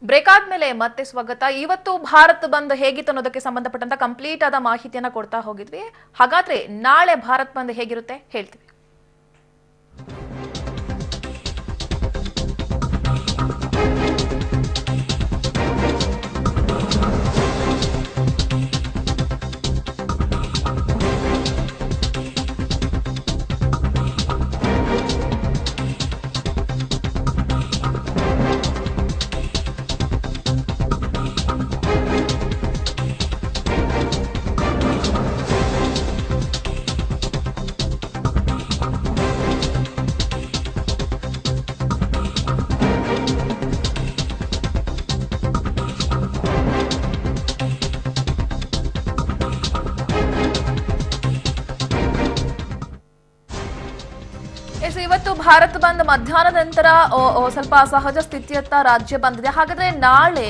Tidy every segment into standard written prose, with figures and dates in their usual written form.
Break ಆದ್ಮೇಲೆ ಮತ್ತೆ ಸ್ವಾಗತ. ಇವತ್ತು ಭಾರತ್ ಬಂದ್ ಹೇಗಿತ್ತು ಅನ್ನೋದಕ್ಕೆ ಸಂಬಂಧಪಟ್ಟಂತ ಕಂಪ್ಲೀಟ್ ಆದ ಮಾಹಿತಿಯನ್ನ ಕೊಡ್ತಾ ಹೋಗಿದ್ವಿ. ಹಾಗಾದ್ರೆ ನಾಳೆ ಭಾರತ್ ಬಂದ್ ಹೇಗಿರುತ್ತೆ ಹೇಳ್ತೀವಿ. ಇವತ್ತು ಭಾರತ್ ಬಂದ್ ಮಧ್ಯಾಹ್ನದ ನಂತರ ಸ್ವಲ್ಪ ಸಹಜ ಸ್ಥಿತಿಯತ್ತ ರಾಜ್ಯ ಬಂದಿದೆ. ಹಾಗಾದ್ರೆ ನಾಳೆ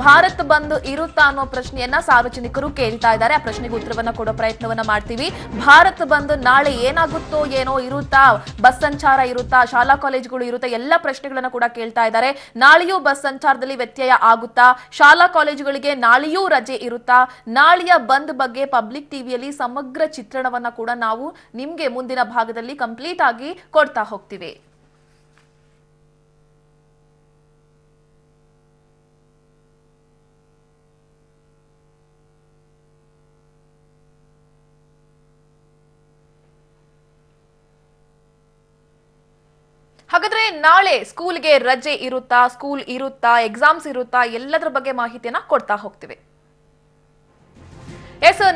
ಭಾರತ್ ಬಂದ್ ಇರುತ್ತಾ ಅನ್ನೋ ಪ್ರಶ್ನೆಯನ್ನ ಸಾರ್ವಜನಿಕರು ಕೇಳ್ತಾ ಇದ್ದಾರೆ. ಆ ಪ್ರಶ್ನೆಗೆ ಉತ್ತರವನ್ನ ಕೊಡೋ ಪ್ರಯತ್ನವನ್ನ ಮಾಡ್ತೀವಿ. ಭಾರತ್ ಬಂದ್ ನಾಳೆ ಏನಾಗುತ್ತೋ ಏನೋ, ಇರುತ್ತಾ, ಬಸ್ ಸಂಚಾರ ಇರುತ್ತಾ, ಶಾಲಾ ಕಾಲೇಜುಗಳು ಇರುತ್ತಾ, ಎಲ್ಲ ಪ್ರಶ್ನೆಗಳನ್ನ ಕೂಡ ಕೇಳ್ತಾ ಇದ್ದಾರೆ. ನಾಳೆಯೂ ಬಸ್ ಸಂಚಾರದಲ್ಲಿ ವ್ಯತ್ಯಯ ಆಗುತ್ತಾ, ಶಾಲಾ ಕಾಲೇಜುಗಳಿಗೆ ನಾಳೆಯೂ ರಜೆ ಇರುತ್ತಾ, ನಾಳೆಯ ಬಂದ್ ಬಗ್ಗೆ ಪಬ್ಲಿಕ್ ಟಿವಿಯಲ್ಲಿ ಸಮಗ್ರ ಚಿತ್ರಣವನ್ನ ಕೂಡ ನಾವು ನಿಮ್ಗೆ ಮುಂದಿನ ಭಾಗದಲ್ಲಿ ಕಂಪ್ಲೀಟ್ ಆಗಿ ಕೊಡ್ತಾ ಹೋಗ್ತೀವಿ. ಹಾಗಾದ್ರೆ ನಾಳೆ ಸ್ಕೂಲ್ಗೆ ರಜೆ ಇರುತ್ತಾ, ಸ್ಕೂಲ್ ಇರುತ್ತಾ, ಎಕ್ಸಾಮ್ಸ್ ಇರುತ್ತಾ, ಎಲ್ಲದರ ಬಗ್ಗೆ ಮಾಹಿತಿಯನ್ನ ಕೊಡ್ತಾ ಹೋಗ್ತೀವಿ.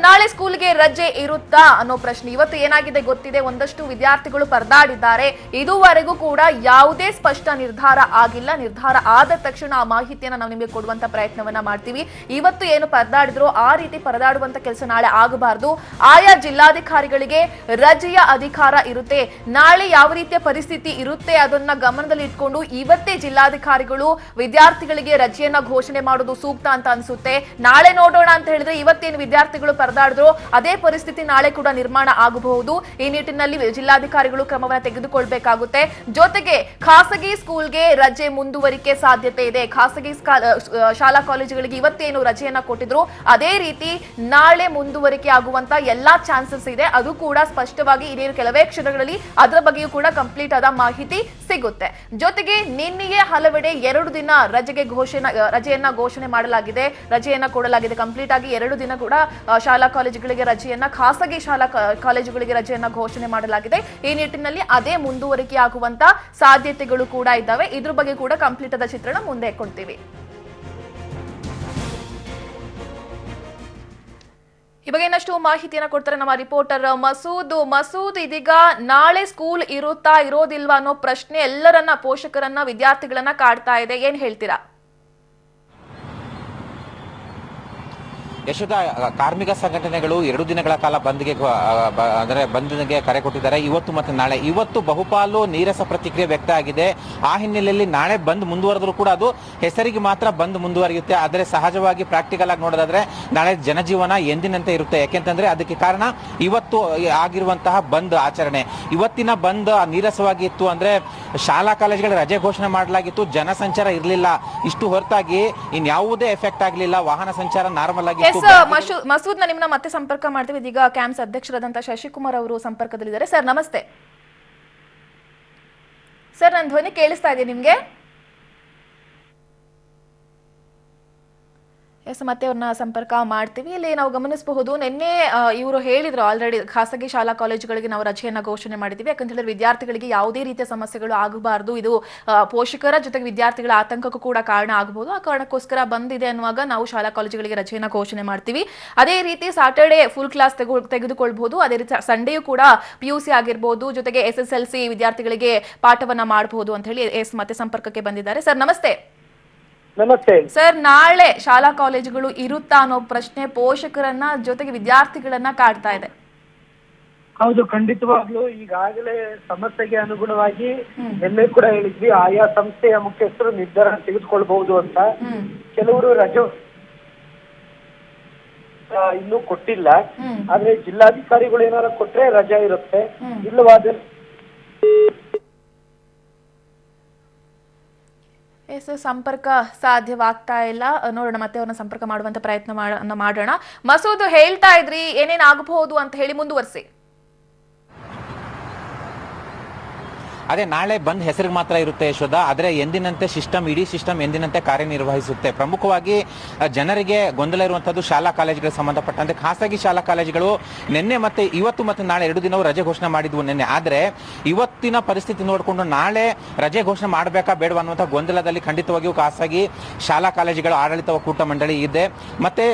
ನಾಳೆ ಸ್ಕೂಲ್ಗೆ ರಜೆ ಇರುತ್ತಾ ಅನ್ನೋ ಪ್ರಶ್ನೆ. ಇವತ್ತು ಏನಾಗಿದೆ ಗೊತ್ತಿದೆ, ಒಂದಷ್ಟು ವಿದ್ಯಾರ್ಥಿಗಳು ಪರದಾಡಿದ್ದಾರೆ. ಇದುವರೆಗೂ ಕೂಡ ಯಾವುದೇ ಸ್ಪಷ್ಟ ನಿರ್ಧಾರ ಆಗಿಲ್ಲ. ನಿರ್ಧಾರ ಆದ ತಕ್ಷಣ ಆ ಮಾಹಿತಿಯನ್ನ ನಾವು ನಿಮಗೆ ಕೊಡುವಂತ ಪ್ರಯತ್ನವನ್ನ ಮಾಡ್ತೀವಿ. ಇವತ್ತು ಏನು ಪರದಾಡಿದ್ರು ಆ ರೀತಿ ಪರದಾಡುವಂತ ಕೆಲಸ ನಾಳೆ ಆಗಬಾರದು. ಆಯಾ ಜಿಲ್ಲಾಧಿಕಾರಿಗಳಿಗೆ ರಜೆಯ ಅಧಿಕಾರ ಇರುತ್ತೆ. ನಾಳೆ ಯಾವ ರೀತಿಯ ಪರಿಸ್ಥಿತಿ ಇರುತ್ತೆ ಅದನ್ನ ಗಮನದಲ್ಲಿ ಇಟ್ಕೊಂಡು ಇವತ್ತೇ ಜಿಲ್ಲಾಧಿಕಾರಿಗಳು ವಿದ್ಯಾರ್ಥಿಗಳಿಗೆ ರಜೆಯನ್ನ ಘೋಷಣೆ ಮಾಡೋದು ಸೂಕ್ತ ಅಂತ ಅನ್ಸುತ್ತೆ. ನಾಳೆ ನೋಡೋಣ ಅಂತ ಹೇಳಿದ್ರೆ ಇವತ್ತೇನು ವಿದ್ಯಾರ್ಥಿಗಳು ಪರದಾಡಿದ್ರು ಅದೇ ಪರಿಸ್ಥಿತಿ ನಾಳೆ ಕೂಡ ನಿರ್ಮಾಣ ಆಗಬಹುದು. ಈ ನಿಟ್ಟಿನಲ್ಲಿ ಜಿಲ್ಲಾಧಿಕಾರಿಗಳು ಕ್ರಮವನ್ನು ತೆಗೆದುಕೊಳ್ಬೇಕಾಗುತ್ತೆ. ಜೊತೆಗೆ ಖಾಸಗಿ ಸ್ಕೂಲ್ಗೆ ರಜೆ ಮುಂದುವರಿಕೆ ಸಾಧ್ಯತೆ ಇದೆ. ಖಾಸಗಿ ಶಾಲಾ ಕಾಲೇಜುಗಳಿಗೆ ಇವತ್ತೇನು ರಜೆಯನ್ನ ಕೊಟ್ಟಿದ್ರು ಅದೇ ರೀತಿ ನಾಳೆ ಮುಂದುವರಿಕೆ ಆಗುವಂತ ಎಲ್ಲಾ ಚಾನ್ಸಸ್ ಇದೆ. ಅದು ಕೂಡ ಸ್ಪಷ್ಟವಾಗಿ ಇನ್ನೇನು ಕೆಲವೇ ಕ್ಷಣಗಳಲ್ಲಿ ಅದರ ಬಗ್ಗೆಯೂ ಕೂಡ ಕಂಪ್ಲೀಟ್ ಆದ ಮಾಹಿತಿ ಸಿಗುತ್ತೆ. ಜೊತೆಗೆ ನಿನ್ನೆಯೇ ಹಲವೆಡೆ 2 ದಿನ ರಜೆಯನ್ನ ಘೋಷಣೆ ಮಾಡಲಾಗಿದೆ, ರಜೆಯನ್ನ ಕೊಡಲಾಗಿದೆ. ಕಂಪ್ಲೀಟ್ ಆಗಿ 2 ದಿನ ಕೂಡ ಶಾಲಾ ಕಾಲೇಜುಗಳಿಗೆ ರಜೆಯನ್ನ, ಖಾಸಗಿ ಶಾಲಾ ಕಾಲೇಜುಗಳಿಗೆ ರಜೆಯನ್ನ ಘೋಷಣೆ ಮಾಡಲಾಗಿದೆ. ಈ ನಿಟ್ಟಿನಲ್ಲಿ ಅದೇ ಮುಂದುವರಿಕೆ ಆಗುವಂತ ಸಾಧ್ಯತೆಗಳು ಕೂಡ ಇದ್ದಾವೆ. ಇದ್ರ ಬಗ್ಗೆ ಕೂಡ ಕಂಪ್ಲೀಟ್ ಆದ ಚಿತ್ರಣ ಮುಂದೆ ಕೊಡ್ತೀವಿ. ಈ ಬಗ್ಗೆ ಇನ್ನಷ್ಟು ಮಾಹಿತಿಯನ್ನ ಕೊಡ್ತಾರೆ ನಮ್ಮ ರಿಪೋರ್ಟರ್ ಮಸೂದ್. ಇದೀಗ ನಾಳೆ ಸ್ಕೂಲ್ ಇರುತ್ತಾ ಇರೋದಿಲ್ವಾ ಅನ್ನೋ ಪ್ರಶ್ನೆ ಎಲ್ಲರನ್ನ, ಪೋಷಕರನ್ನ, ವಿದ್ಯಾರ್ಥಿಗಳನ್ನ ಕಾಡ್ತಾ ಇದೆ. ಏನ್ ಹೇಳ್ತೀರಾ? ಯಶೋಧ, ಕಾರ್ಮಿಕ ಸಂಘಟನೆಗಳು 2 ದಿನಗಳ ಕಾಲ ಬಂದ್ಗೆ ಕರೆ ಕೊಟ್ಟಿದ್ದಾರೆ, ಇವತ್ತು ಮತ್ತು ನಾಳೆ. ಇವತ್ತು ಬಹುಪಾಲು ನೀರಸ ಪ್ರತಿಕ್ರಿಯೆ ವ್ಯಕ್ತ ಆಗಿದೆ. ಆ ಹಿನ್ನೆಲೆಯಲ್ಲಿ ನಾಳೆ ಬಂದ್ ಮುಂದುವರೆದ್ರು ಕೂಡ ಅದು ಹೆಸರಿಗೆ ಮಾತ್ರ ಬಂದ್ ಮುಂದುವರಿಯುತ್ತೆ. ಆದರೆ ಸಹಜವಾಗಿ ಪ್ರಾಕ್ಟಿಕಲ್ ಆಗಿ ನೋಡೋದಾದ್ರೆ ನಾಳೆ ಜನಜೀವನ ಎಂದಿನಂತೆ ಇರುತ್ತೆ. ಯಾಕೆಂತಂದ್ರೆ ಅದಕ್ಕೆ ಕಾರಣ ಇವತ್ತು ಆಗಿರುವಂತಹ ಬಂದ್ ಆಚರಣೆ. ಇವತ್ತಿನ ಬಂದ್ ನೀರಸವಾಗಿ ಇತ್ತು. ಅಂದ್ರೆ ಶಾಲಾ ಕಾಲೇಜುಗಳ ರಜೆ ಘೋಷಣೆ ಮಾಡಲಾಗಿತ್ತು, ಜನಸಂಚಾರ ಇರಲಿಲ್ಲ. ಇಷ್ಟು ಹೊರತಾಗಿ ಇನ್ಯಾವುದೇ ಎಫೆಕ್ಟ್ ಆಗಲಿಲ್ಲ. ವಾಹನ ಸಂಚಾರ ನಾರ್ಮಲ್ ಆಗಿ. ಮಸೂದ್, ನಿಮ್ಮನ್ನ ಮತ್ತೆ ಸಂಪರ್ಕ ಮಾಡ್ತೀವಿ. ಇದೀಗ ಕ್ಯಾಂಪ್ಸ್ ಅಧ್ಯಕ್ಷರಾದಂತಹ ಶಶಿಕುಮಾರ್ ಅವರು ಸಂಪರ್ಕದಲ್ಲಿದ್ದಾರೆ. ಸರ್ ನಮಸ್ತೆ. ಸರ್, ನನ್ನ ಧ್ವನಿ ಕೇಳಿಸ್ತಾ ಇದೆ ನಿಮ್ಗೆ? ಮತ್ತೆ ಅವ್ರನ್ನ ಸಂಪರ್ಕ ಮಾಡ್ತೀವಿ. ಇಲ್ಲಿ ನಾವು ಗಮನಿಸಬಹುದು, ನಿನ್ನೆ ಇವರು ಹೇಳಿದ್ರು ಆಲ್ರೆಡಿ ಖಾಸಗಿ ಶಾಲಾ ಕಾಲೇಜುಗಳಿಗೆ ನಾವು ರಜೆಯನ್ನ ಘೋಷಣೆ ಮಾಡಿದ್ದೀವಿ. ಯಾಕಂತ ಹೇಳಿದ್ರೆ ವಿದ್ಯಾರ್ಥಿಗಳಿಗೆ ಯಾವುದೇ ರೀತಿಯ ಸಮಸ್ಯೆಗಳು ಆಗಬಾರದು, ಇದು ಪೋಷಕರ ಜೊತೆಗೆ ವಿದ್ಯಾರ್ಥಿಗಳ ಆತಂಕಕ್ಕೂ ಕೂಡ ಕಾರಣ ಆಗಬಹುದು. ಆ ಕಾರಣಕ್ಕೋಸ್ಕರ ಬಂದಿದೆ ಅನ್ನುವಾಗ ನಾವು ಶಾಲಾ ಕಾಲೇಜುಗಳಿಗೆ ರಜೆಯನ್ನ ಘೋಷಣೆ ಮಾಡ್ತೀವಿ. ಅದೇ ರೀತಿ ಸ್ಯಾಟರ್ಡೇ ಫುಲ್ ಕ್ಲಾಸ್ ತೆಗೆದುಕೊಳ್ಬಹುದು. ಅದೇ ರೀತಿ ಸಂಡೇಯೂ ಕೂಡ PUC ಆಗಿರ್ಬೋದು, ಜೊತೆಗೆ SSLC ವಿದ್ಯಾರ್ಥಿಗಳಿಗೆ ಪಾಠವನ್ನ ಮಾಡಬಹುದು ಅಂತ ಹೇಳಿ ಮತ್ತೆ ಸಂಪರ್ಕಕ್ಕೆ ಬಂದಿದ್ದಾರೆ. ಸರ್ ನಮಸ್ತೆ. ನಮಸ್ತೆ ಸರ್, ನಾಳೆ ಶಾಲಾ ಕಾಲೇಜುಗಳು ಇರುತ್ತಾ ಅನ್ನೋ ಪ್ರಶ್ನೆ ಪೋಷಕರನ್ನ ಜೊತೆಗೆ ವಿದ್ಯಾರ್ಥಿಗಳನ್ನ ಕಾಡ್ತಾ ಇದೆ. ಹೌದು, ಖಂಡಿತವಾಗ್ಲೂ ಈಗಾಗಲೇ ಸಮಸ್ಯೆಗೆ ಅನುಗುಣವಾಗಿ ನಿನ್ನೆ ಕೂಡ ಹೇಳಿದ್ವಿ, ಆಯಾ ಸಂಸ್ಥೆಯ ಮುಖ್ಯಸ್ಥರು ನಿರ್ಧಾರ ತೆಗೆದುಕೊಳ್ಬಹುದು ಅಂತ. ಕೆಲವರು ರಜೆ ಇನ್ನೂ ಕೊಟ್ಟಿಲ್ಲ, ಆದ್ರೆ ಜಿಲ್ಲಾಧಿಕಾರಿಗಳು ಏನಾದ್ರು ಕೊಟ್ರೆ ರಜೆ ಇರುತ್ತೆ, ಇಲ್ಲವಾದ್ರೆ ಎಸ್, ಸಂಪರ್ಕ ಸಾಧ್ಯವಾಗ್ತಾ ಇಲ್ಲ. ನೋಡೋಣ, ಮತ್ತೆ ಅವ್ರನ್ನ ಸಂಪರ್ಕ ಮಾಡುವಂತ ಪ್ರಯತ್ನ ಮಾಡೋಣ. ಮಸೂದ್, ಹೇಳ್ತಾ ಇದ್ರಿ ಏನೇನ್ ಆಗಬಹುದು ಅಂತ ಹೇಳಿ, ಮುಂದುವರಿಸಿ. ಅದೇ ನಾಳೆ ಬಂದ್ ಹೆಸರಿಗೆ ಮಾತ್ರ ಇರುತ್ತೆ ಯಶೋಧ. ಆದರೆ ಎಂದಿನಂತೆ ಇಡೀ ಸಿಸ್ಟಮ್ ಎಂದಿನಂತೆ ಕಾರ್ಯನಿರ್ವಹಿಸುತ್ತೆ. ಪ್ರಮುಖವಾಗಿ ಜನರಿಗೆ ಗೊಂದಲ ಇರುವಂತದ್ದು ಶಾಲಾ ಕಾಲೇಜುಗಳಿಗೆ ಸಂಬಂಧಪಟ್ಟಂತೆ. ಖಾಸಗಿ ಶಾಲಾ ಕಾಲೇಜುಗಳು ನಿನ್ನೆ ಮತ್ತೆ ಇವತ್ತು ಮತ್ತೆ ನಾಳೆ 2 ದಿನವೂ ರಜೆ ಘೋಷಣೆ ಮಾಡಿದ್ವು ನಿನ್ನೆ. ಆದರೆ ಇವತ್ತಿನ ಪರಿಸ್ಥಿತಿ ನೋಡಿಕೊಂಡು ನಾಳೆ ರಜೆ ಘೋಷಣೆ ಮಾಡಬೇಕಾ ಬೇಡವಾ ಅನ್ನುವಂಥ ಗೊಂದಲದಲ್ಲಿ ಖಂಡಿತವಾಗಿಯೂ ಖಾಸಗಿ ಶಾಲಾ ಕಾಲೇಜುಗಳ ಆಡಳಿತ ಒಕ್ಕೂಟ ಮಂಡಳಿ ಇದೆ. ಮತ್ತೆ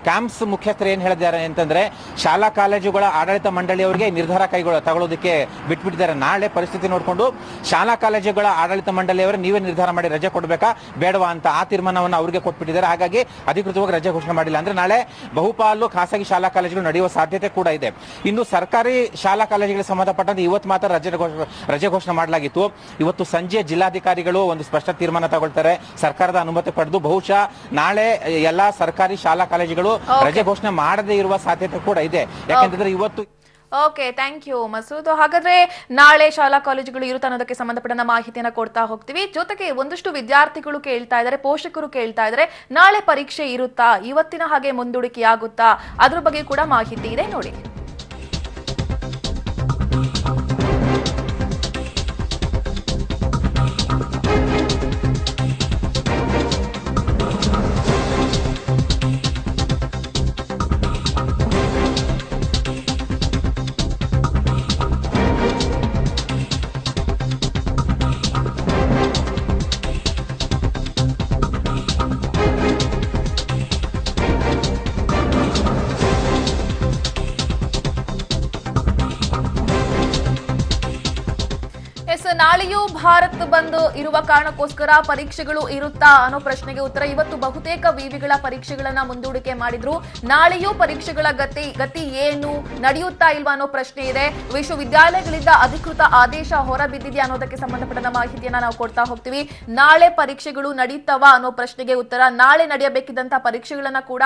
ಕ್ಯಾಂಪ್ಸ್ ಮುಖ್ಯಸ್ಥರು ಏನ್ ಹೇಳಿದ್ದಾರೆ ಅಂತಂದ್ರೆ, ಶಾಲಾ ಕಾಲೇಜುಗಳ ಆಡಳಿತ ಮಂಡಳಿಯವರಿಗೆ ನಿರ್ಧಾರ ತಗೊಳ್ಳೋದಕ್ಕೆ ಬಿಟ್ಬಿಟ್ಟಿದ್ದಾರೆ. ನಾಳೆ ಪರಿಸ್ಥಿತಿ ನೋಡಿಕೊಂಡು ಶಾಲಾ ಕಾಲೇಜುಗಳ ಆಡಳಿತ ಮಂಡಳಿಯವರು ನೀವೇ ನಿರ್ಧಾರ ಮಾಡಿ ರಜೆ ಕೊಡಬೇಕಾ ಬೇಡವಾ ಅಂತ ಆ ತೀರ್ಮಾನವನ್ನು ಅವರಿಗೆ ಕೊಟ್ಬಿಟ್ಟಿದ್ದಾರೆ. ಹಾಗಾಗಿ ಅಧಿಕೃತವಾಗಿ ರಜೆ ಘೋಷಣೆ ಮಾಡಿಲ್ಲ. ಅಂದ್ರೆ ನಾಳೆ ಬಹುಪಾಲು ಖಾಸಗಿ ಶಾಲಾ ಕಾಲೇಜುಗಳು ನಡೆಯುವ ಸಾಧ್ಯತೆ ಕೂಡ ಇದೆ. ಇನ್ನು ಸರ್ಕಾರಿ ಶಾಲಾ ಕಾಲೇಜುಗಳಿಗೆ ಸಂಬಂಧಪಟ್ಟಂತೆ ಇವತ್ತು ಮಾತ್ರ ರಜೆ ಘೋಷಣೆ ಮಾಡಲಾಗಿತ್ತು. ಇವತ್ತು ಸಂಜೆ ಜಿಲ್ಲಾಧಿಕಾರಿಗಳು ಒಂದು ಸ್ಪಷ್ಟ ತೀರ್ಮಾನ ತಗೊಳ್ತಾರೆ, ಸರ್ಕಾರದ ಅನುಮತಿ ಪಡೆದು. ಬಹುಶಃ ನಾಳೆ ಎಲ್ಲಾ ಸರ್ಕಾರಿ ಶಾಲಾ ಕಾಲೇಜುಗಳು ರಜೆ ಘೋಷಣೆ ಮಾಡದೇ ಇರುವ ಸಾಧ್ಯತೆ ಕೂಡ ಇದೆ. ಯಾಕೆಂತಂದ್ರೆ ಇವತ್ತು ಓಕೆ, ಥ್ಯಾಂಕ್ ಯು ಮಸೂದ್. ಹಾಗಾದ್ರೆ ನಾಳೆ ಶಾಲಾ ಕಾಲೇಜುಗಳು ಇರುತ್ತೆ ಅನ್ನೋದಕ್ಕೆ ಸಂಬಂಧಪಟ್ಟ ಮಾಹಿತಿಯನ್ನ ಕೊಡ್ತಾ ಹೋಗ್ತೀವಿ. ಜೊತೆಗೆ ಒಂದಷ್ಟು ವಿದ್ಯಾರ್ಥಿಗಳು ಕೇಳ್ತಾ ಇದ್ದಾರೆ, ಪೋಷಕರು ಕೇಳ್ತಾ ಇದ್ದಾರೆ, ನಾಳೆ ಪರೀಕ್ಷೆ ಇರುತ್ತಾ, ಇವತ್ತಿನ ಹಾಗೆ ಮುಂದೂಡಿಕೆ ಆಗುತ್ತಾ, ಅದ್ರ ಬಗ್ಗೆ ಕೂಡ ಮಾಹಿತಿ ಇದೆ ನೋಡಿ. ನಾಳೆಯೂ ಭಾರತ್ ಬಂದ್ ಇರುವ ಕಾರಣಕ್ಕೋಸ್ಕರ ಪರೀಕ್ಷೆಗಳು ಇರುತ್ತಾ ಅನ್ನೋ ಪ್ರಶ್ನೆಗೆ ಉತ್ತರ. ಇವತ್ತು ಬಹುತೇಕ ವಿವಿಗಳ ಪರೀಕ್ಷೆಗಳನ್ನ ಮುಂದೂಡಿಕೆ ಮಾಡಿದ್ರು. ನಾಳೆಯೂ ಪರೀಕ್ಷೆಗಳ ಗತಿ ಏನು, ನಡೆಯುತ್ತಾ ಇಲ್ವಾ ಅನ್ನೋ ಪ್ರಶ್ನೆ ಇದೆ. ವಿಶ್ವವಿದ್ಯಾಲಯಗಳಿಂದ ಅಧಿಕೃತ ಆದೇಶ ಹೊರಬಿದ್ದಿದೆಯಾ ಅನ್ನೋದಕ್ಕೆ ಸಂಬಂಧಪಟ್ಟ ಮಾಹಿತಿಯನ್ನ ನಾವು ಕೊಡ್ತಾ ಹೋಗ್ತೀವಿ. ನಾಳೆ ಪರೀಕ್ಷೆಗಳು ನಡೀತವಾ ಅನ್ನೋ ಪ್ರಶ್ನೆಗೆ ಉತ್ತರ. ನಾಳೆ ನಡೆಯಬೇಕಿದ್ದಂತಹ ಪರೀಕ್ಷೆಗಳನ್ನ ಕೂಡ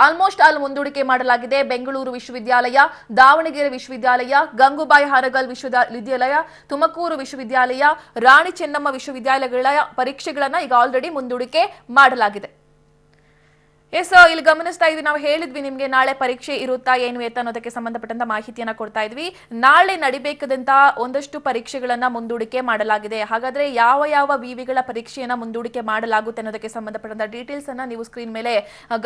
ಆಲ್ಮೋಸ್ಟ್ ಆಲ್ ಮುಂದೂಡಿಕೆ ಮಾಡಲಾಗಿದೆ. ಬೆಂಗಳೂರು ವಿಶ್ವವಿದ್ಯಾಲಯ, ದಾವಣಗೆರೆ ವಿಶ್ವವಿದ್ಯಾಲಯ, ಗಂಗೂಬಾಯಿ ಹಾನಗಲ್ ವಿಶ್ವವಿದ್ಯಾಲಯ, ತುಮಕೂರು ವಿಶ್ವವಿದ್ಯಾಲಯ, ರಾಣಿ ಚೆನ್ನಮ್ಮ ವಿಶ್ವವಿದ್ಯಾಲಯಗಳ ಪರೀಕ್ಷೆಗಳನ್ನ ಈಗ ಆಲ್ರೆಡಿ ಮುಂದೂಡಿಕೆ ಮಾಡಲಾಗಿದೆ. ಎಸ್, ಇಲ್ಲಿ ಗಮನಿಸ್ತಾ ಇದ್ವಿ, ನಾವು ಹೇಳಿದ್ವಿ ನಿಮ್ಗೆ ನಾಳೆ ಪರೀಕ್ಷೆ ಇರುತ್ತಾ ಏನು ಎತ್ತ ಅನ್ನೋದಕ್ಕೆ ಸಂಬಂಧಪಟ್ಟಂತ ಮಾಹಿತಿಯನ್ನ ಕೊಡ್ತಾ ಇದ್ವಿ. ನಾಳೆ ನಡಿಬೇಕಾದಂತ ಒಂದಷ್ಟು ಪರೀಕ್ಷೆಗಳನ್ನ ಮುಂದೂಡಿಕೆ ಮಾಡಲಾಗಿದೆ. ಹಾಗಾದ್ರೆ ಯಾವ ಯಾವ ವಿವಿಗಳ ಪರೀಕ್ಷೆಯನ್ನ ಮುಂದೂಡಿಕೆ ಮಾಡಲಾಗುತ್ತೆ ಅನ್ನೋದಕ್ಕೆ ಸಂಬಂಧಪಟ್ಟಂತ ಡೀಟೇಲ್ಸ್ ಅನ್ನ ನೀವು ಸ್ಕ್ರೀನ್ ಮೇಲೆ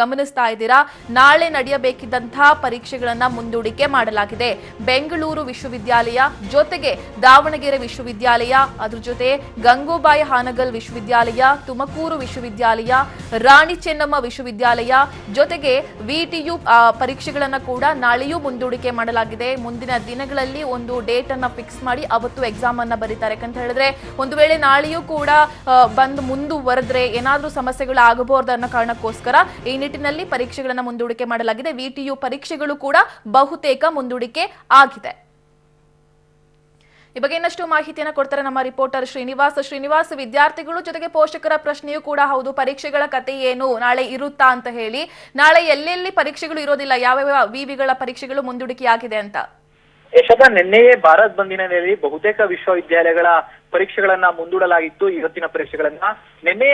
ಗಮನಿಸ್ತಾ ಇದ್ದೀರಾ. ನಾಳೆ ನಡೆಯಬೇಕಿದ್ದಂತಹ ಪರೀಕ್ಷೆಗಳನ್ನ ಮುಂದೂಡಿಕೆ ಮಾಡಲಾಗಿದೆ. ಬೆಂಗಳೂರು ವಿಶ್ವವಿದ್ಯಾಲಯ ಜೊತೆಗೆ ದಾವಣಗೆರೆ ವಿಶ್ವವಿದ್ಯಾಲಯ, ಅದ್ರ ಜೊತೆ ಗಂಗೂಬಾಯಿ ಹಾನಗಲ್ ವಿಶ್ವವಿದ್ಯಾಲಯ, ತುಮಕೂರು ವಿಶ್ವವಿದ್ಯಾಲಯ, ರಾಣಿ ಚೆನ್ನಮ್ಮ ವಿಶ್ವವಿದ್ಯಾಲಯ ಜೊತೆಗೆ ವಿಟಿಯು ಪರೀಕ್ಷೆಗಳನ್ನ ಕೂಡ ನಾಳೆಯೂ ಮುಂದೂಡಿಕೆ ಮಾಡಲಾಗಿದೆ. ಮುಂದಿನ ದಿನಗಳಲ್ಲಿ ಒಂದು ಡೇಟ್ ಅನ್ನ ಫಿಕ್ಸ್ ಮಾಡಿ ಅವತ್ತು ಎಕ್ಸಾಮ್ ಅನ್ನ ಬರೀತಾರೆ. ಯಾಕಂತ ಹೇಳಿದ್ರೆ ಒಂದು ವೇಳೆ ನಾಳೆಯೂ ಕೂಡ ಬಂದು ಮುಂದುವರೆದ್ರೆ ಏನಾದ್ರೂ ಸಮಸ್ಯೆಗಳು ಆಗಬಹುದು ಅನ್ನೋ ಕಾರಣಕ್ಕೋಸ್ಕರ ಈ ನಿಟ್ಟಿನಲ್ಲಿ ಪರೀಕ್ಷೆಗಳನ್ನ ಮುಂದೂಡಿಕೆ ಮಾಡಲಾಗಿದೆ. ವಿಟಿಯು ಪರೀಕ್ಷೆಗಳು ಕೂಡ ಬಹುತೇಕ ಮುಂದೂಡಿಕೆ ಆಗಿದೆ. ಈ ಬಗ್ಗೆ ಇನ್ನಷ್ಟು ಮಾಹಿತಿಯನ್ನು ಕೊಡ್ತಾರೆ ನಮ್ಮ ರಿಪೋರ್ಟರ್ ಶ್ರೀನಿವಾಸ್. ವಿದ್ಯಾರ್ಥಿಗಳು ಜೊತೆಗೆ ಪೋಷಕರ ಪ್ರಶ್ನೆಯೂ ಕೂಡ ಹೌದು, ಪರೀಕ್ಷೆಗಳ ಕತೆ ಏನು, ನಾಳೆ ಇರುತ್ತಾ ಅಂತ ಹೇಳಿ. ನಾಳೆ ಎಲ್ಲೆಲ್ಲಿ ಪರೀಕ್ಷೆಗಳು ಇರೋದಿಲ್ಲ, ಯಾವ ವಿವಿಗಳ ಪರೀಕ್ಷೆಗಳು ಮುಂದೂಡಿಕೆಯಾಗಿದೆ ಅಂತ? ಯಶೋಧ, ನಿನ್ನೆಯೇ ಭಾರತ್ ಬಂದಿನಲ್ಲಿ ಬಹುತೇಕ ವಿಶ್ವವಿದ್ಯಾಲಯಗಳ ಪರೀಕ್ಷೆಗಳನ್ನ ಮುಂದೂಡಲಾಗಿತ್ತು. ಇವತ್ತಿನ ಪರೀಕ್ಷೆಗಳನ್ನ ನಿನ್ನೆ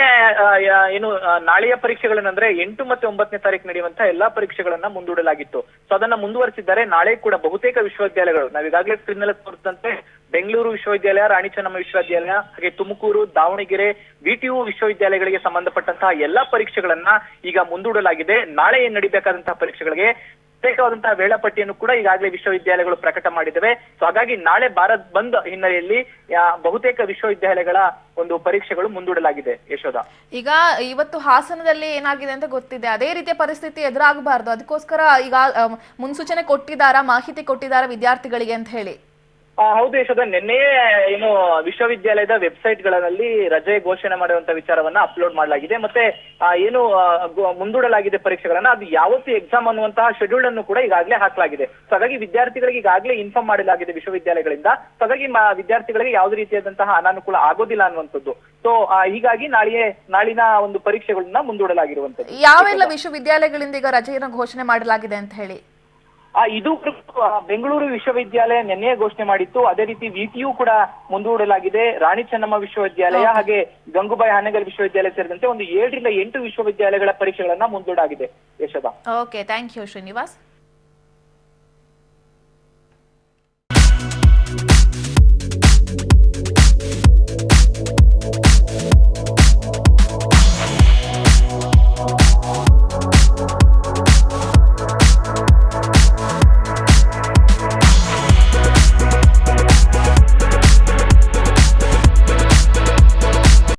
ಏನು ನಾಳೆಯ ಪರೀಕ್ಷೆಗಳನ್ನಂದ್ರೆ 8 ಮತ್ತು 9ನೇ ತಾರೀಕು ನಡೆಯುವಂತಹ ಎಲ್ಲಾ ಪರೀಕ್ಷೆಗಳನ್ನ ಮುಂದೂಡಲಾಗಿತ್ತು. ಸೊ ಅದನ್ನ ಮುಂದುವರಿಸಿದ್ದಾರೆ. ನಾಳೆ ಕೂಡ ಬಹುತೇಕ ವಿಶ್ವವಿದ್ಯಾಲಯಗಳು, ನಾವೀಗಾಗಲೇ ಸ್ಕ್ರೀನ್ ನಲ್ಲಿ ತೋರಿಸಿದಂತೆ ಬೆಂಗಳೂರು ವಿಶ್ವವಿದ್ಯಾಲಯ, ರಾಣಿ ಚೆನ್ನಮ್ಮ ವಿಶ್ವವಿದ್ಯಾಲಯ, ಹಾಗೆ ತುಮಕೂರು, ದಾವಣಗೆರೆ, ವಿಟಿಯು ವಿಶ್ವವಿದ್ಯಾಲಯಗಳಿಗೆ ಸಂಬಂಧಪಟ್ಟಂತಹ ಎಲ್ಲಾ ಪರೀಕ್ಷೆಗಳನ್ನ ಈಗ ಮುಂದೂಡಲಾಗಿದೆ. ನಾಳೆ ಏನ್ ನಡೀಬೇಕಾದಂತಹ ಪರೀಕ್ಷೆಗಳಿಗೆ ಪ್ರತ್ಯೇಕವಾದಂತಹ ವೇಳಾಪಟ್ಟಿಯನ್ನು ಕೂಡ ಈಗಾಗಲೇ ವಿಶ್ವವಿದ್ಯಾಲಯಗಳು ಪ್ರಕಟ ಮಾಡಿದ್ದೇವೆ. ಸೊ ಹಾಗಾಗಿ ನಾಳೆ ಭಾರತ್ ಬಂದ್ ಹಿನ್ನೆಲೆಯಲ್ಲಿ ಬಹುತೇಕ ವಿಶ್ವವಿದ್ಯಾಲಯಗಳ ಒಂದು ಪರೀಕ್ಷೆಗಳು ಮುಂದೂಡಲಾಗಿದೆ. ಯಶೋಧ, ಈಗ ಇವತ್ತು ಹಾಸನದಲ್ಲಿ ಏನಾಗಿದೆ ಅಂತ ಗೊತ್ತಿದೆ, ಅದೇ ರೀತಿಯ ಪರಿಸ್ಥಿತಿ ಎದುರಾಗಬಾರ್ದು, ಅದಕ್ಕೋಸ್ಕರ ಈಗ ಮುನ್ಸೂಚನೆ ಕೊಟ್ಟಿದ್ದಾರಾ, ಮಾಹಿತಿ ಕೊಟ್ಟಿದ್ದಾರಾ ವಿದ್ಯಾರ್ಥಿಗಳಿಗೆ ಅಂತ ಹೇಳಿ? ಹೌದು ಯಶೋಧ, ನಿನ್ನೆಯೇ ಏನು ವಿಶ್ವವಿದ್ಯಾಲಯದ ವೆಬ್ಸೈಟ್ ಗಳಲ್ಲಿ ರಜೆ ಘೋಷಣೆ ಮಾಡುವಂತ ವಿಚಾರವನ್ನ ಅಪ್ಲೋಡ್ ಮಾಡಲಾಗಿದೆ. ಮತ್ತೆ ಏನು ಮುಂದೂಡಲಾಗಿದೆ ಪರೀಕ್ಷೆಗಳನ್ನ, ಅದು ಯಾವತ್ತು ಎಕ್ಸಾಮ್ ಅನ್ನುವಂತಹ ಶೆಡ್ಯೂಲ್ ಅನ್ನು ಕೂಡ ಈಗಾಗಲೇ ಹಾಕಲಾಗಿದೆ. ಸೊ ಹಾಗಾಗಿ ವಿದ್ಯಾರ್ಥಿಗಳಿಗೆ ಈಗಾಗಲೇ ಇನ್ಫಾರ್ಮ್ ಮಾಡಲಾಗಿದೆ ವಿಶ್ವವಿದ್ಯಾಲಯಗಳಿಂದ. ಸೊ ಹಾಗಾಗಿ ವಿದ್ಯಾರ್ಥಿಗಳಿಗೆ ಯಾವುದೇ ರೀತಿಯಾದಂತಹ ಅನಾನುಕೂಲ ಆಗೋದಿಲ್ಲ ಅನ್ನುವಂಥದ್ದು. ಸೊ ಹೀಗಾಗಿ ನಾಳಿನ ಒಂದು ಪರೀಕ್ಷೆಗಳನ್ನ ಮುಂದೂಡಲಾಗಿರುವಂತದ್ದು. ಯಾವೆಲ್ಲ ವಿಶ್ವವಿದ್ಯಾಲಯಗಳಿಂದ ಈಗ ರಜೆಯನ್ನು ಘೋಷಣೆ ಮಾಡಲಾಗಿದೆ ಅಂತ ಹೇಳಿ? ಇದು ಬೆಂಗಳೂರು ವಿಶ್ವವಿದ್ಯಾಲಯ ನಿನ್ನೆ ಘೋಷಣೆ ಮಾಡಿತ್ತು. ಅದೇ ರೀತಿ ವಿಟಿಯು ಕೂಡ ಮುಂದೂಡಲಾಗಿದೆ. ರಾಣಿ ಚೆನ್ನಮ್ಮ ವಿಶ್ವವಿದ್ಯಾಲಯ ಹಾಗೆ ಗಂಗೂಬಾಯಿ ಹಾನಗಲ್ ವಿಶ್ವವಿದ್ಯಾಲಯ ಸೇರಿದಂತೆ ಒಂದು 7 ರಿಂದ 8 ವಿಶ್ವವಿದ್ಯಾಲಯಗಳ ಪರೀಕ್ಷೆಗಳನ್ನ ಮುಂದೂಡಾಗಿದೆ. Yashoda. Okay, thank you Srinivas.